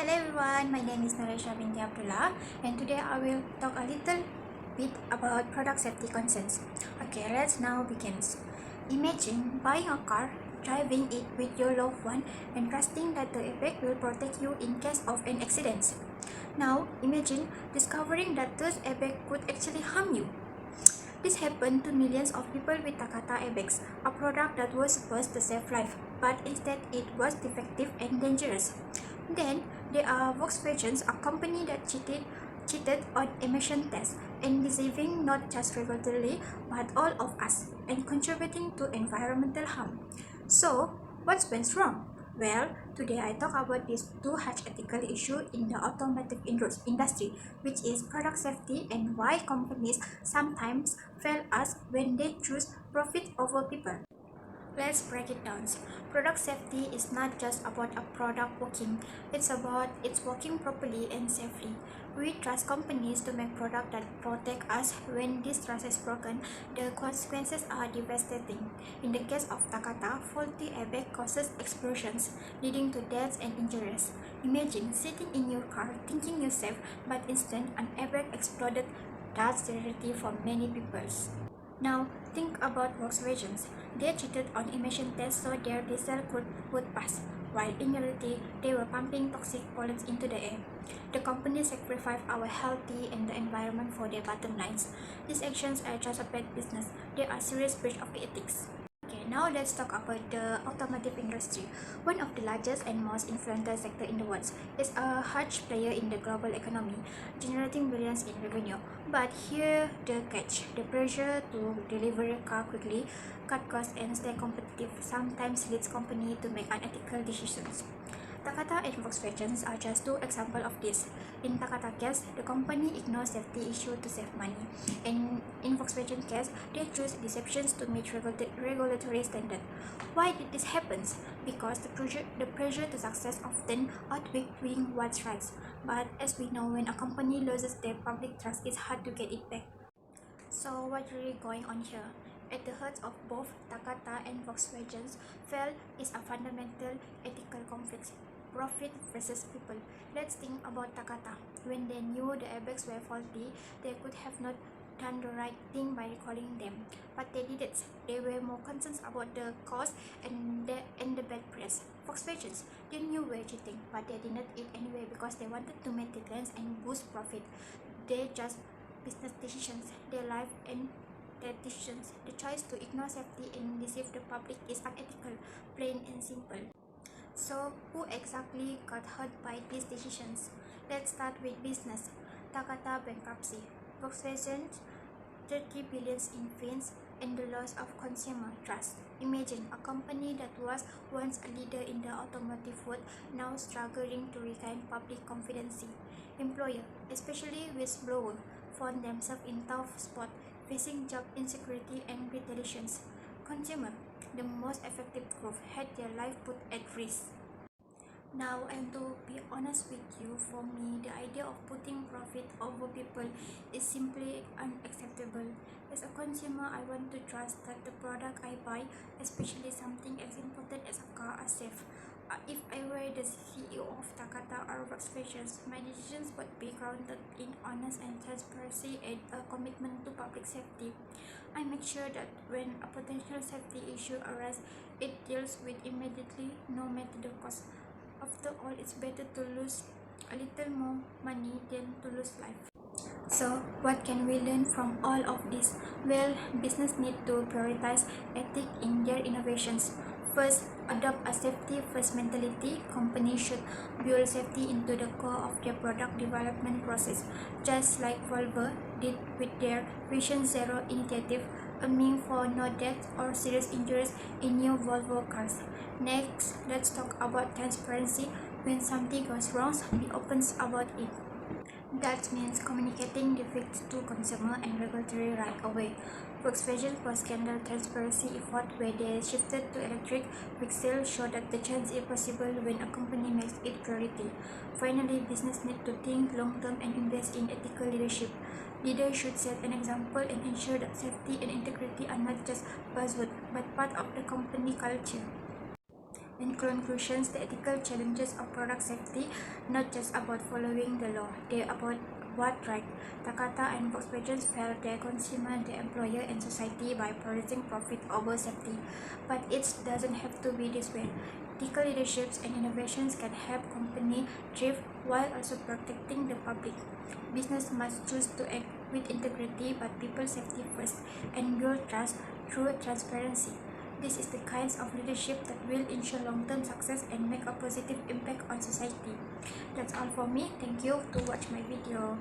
Hello everyone, my name is Nuraishah Binti Abdullah, and today I will talk a little bit about product safety concerns. Okay, let's now begin. Imagine buying a car, driving it with your loved one, and trusting that the airbag will protect you in case of an accident. Now, imagine discovering that those airbags could actually harm you. This happened to millions of people with Takata airbags, a product that was supposed to save life, but instead it was defective and dangerous. Then there are Volkswagen, a company that cheated on emission tests and deceiving not just regularly but all of us and contributing to environmental harm. So, what went wrong? Well, today I talk about these two huge ethical issues in the automotive industry, which is product safety and why companies sometimes fail us when they choose profit over people. Let's break it down. Product safety is not just about a product working, it's about it's working properly and safely. We trust companies to make products that protect us. When this trust is broken, the consequences are devastating. In the case of Takata, faulty airbag causes explosions, leading to deaths and injuries. Imagine sitting in your car thinking you're safe, but instead an airbag exploded. That's the reality for many people. Now, think about Volkswagen. They cheated on emission tests so their diesel would pass, while in reality, they were pumping toxic pollutants into the air. The company sacrificed our health and the environment for their bottom lines. These actions are just a bad business. They are serious breach of ethics. Okay, now let's talk about the automotive industry. One of the largest and most influential sector in the world. It's a huge player in the global economy, generating billions in revenue. But here the catch: the pressure to deliver a car quickly, cut costs, and stay competitive sometimes leads companies to make unethical decisions. Takata and Volkswagen are just two examples of this. In Takata case, the company ignored safety issues to save money, and in Volkswagen case, they choose deceptions to meet regulatory standards. Why did this happen? Because the pressure to success often outweighs doing what's right. But as we know, when a company loses their public trust, it's hard to get it back. So what's really going on here? At the heart of both Takata and Volkswagen's fail is a fundamental ethical conflict: profit versus people. Let's think about Takata. When they knew the airbags were faulty, they could have not done the right thing by recalling them. But they didn't. They were more concerned about the cost and the bad press. Volkswagen, they knew were cheating, but they did not it anyway because they wanted to make headlines and boost profit. They just business decisions, their life and their decisions. The choice to ignore safety and deceive the public is unethical, plain and simple. So, who exactly got hurt by these decisions? Let's start with business. Takata bankruptcy, Volkswagen 30 billions in fines, and the loss of consumer trust. Imagine a company that was once a leader in the automotive world now struggling to regain public confidence. Employer, especially whistleblower, found themselves in tough spot, facing job insecurity and retaliations. Consumer, the most affected group, had their life put at risk. Now, and to be honest with you, for me, the idea of putting profit over people is simply unacceptable. As a consumer, I want to trust that the product I buy, especially something as important as a car, are safe. If I were the CEO of Takata or Volkswagen, my decisions would be grounded in honest and transparency and a commitment to public safety. I make sure that when a potential safety issue arises, it deals with immediately, no matter the cost. After all, it's better to lose a little more money than to lose life. So, what can we learn from all of this? Well, business need to prioritize ethics in their innovations. First, adopt a safety-first mentality. Companies should build safety into the core of their product development process, just like Volvo did with their Vision Zero initiative, aiming for no deaths or serious injuries in new Volvo cars. Next, let's talk about transparency. When something goes wrong, be open about it. That means communicating the facts to consumer and regulatory right away. Volkswagen post-scandal transparency effort where they shifted to electric vehicles show that the change is possible when a company makes it priority. Finally, business need to think long-term and invest in ethical leadership. Leaders should set an example and ensure that safety and integrity are not just buzzwords but part of the company culture. In conclusions, the ethical challenges of product safety not just about following the law, they are about what right. Takata and Volkswagen fail their consumer, their employer, and society by prioritizing profit over safety. But it doesn't have to be this way. Ethical leaderships and innovations can help companies thrive while also protecting the public. Business must choose to act with integrity but people safety first and build trust through transparency. This is the kinds of leadership that will ensure long-term success and make a positive impact on society. That's all for me. Thank you to watch my video.